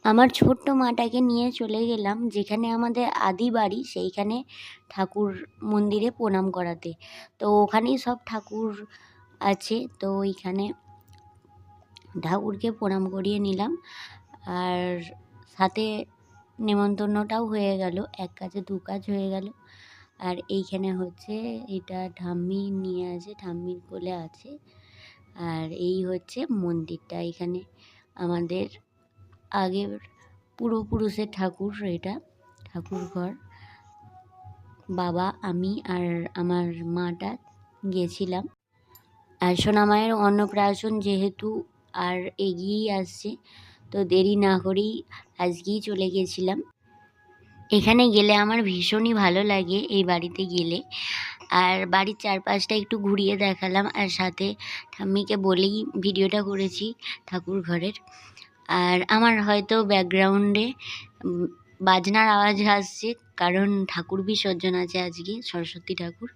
আমার ছোট্ট মাটাকে নিয়ে চলে গেলাম যেখানে আমাদের আদি বাড়ি, সেইখানে ঠাকুর মন্দিরে প্রণাম করাতে। তো ওখানেই সব ঠাকুর আছে, তো ওইখানে ঠাকুরকে প্রণাম করিয়ে নিলাম। আর সাথে নেমন্তন্নটাও হয়ে গেল, এক কাজে দু কাজ হয়ে গেল। আর এইখানে হচ্ছে এটা ঠাম্মি নিয়ে আছে, ঠাম্মির কোলে আছে। আর এই হচ্ছে মন্দিরটা, এখানে আমাদের আগের পূর্বপুরুষের ঠাকুর, এটা ঠাকুর ঘর। বাবা, আমি আর আমার মাটা গেছিলাম। আর সোনামায়ের অন্নপ্রাশন যেহেতু আর এগিয়েই আসছে, তো দেরি না করেই আজকেই চলে গেছিলাম। এখানে গেলে আমার ভীষণই ভালো লাগে, এই বাড়িতে গেলে। আর বাড়ির চারপাশটা একটু ঘুরিয়ে দেখালাম, আর সাথে ঠাম্মিকে বলেই ভিডিওটা করেছি ঠাকুর ঘরের। আর আমার হয়তো ব্যাকগ্রাউন্ডে বাজনার আওয়াজ আসছে, কারণ ঠাকুর বিসর্জন আছে আজকে, সরস্বতী ঠাকুর।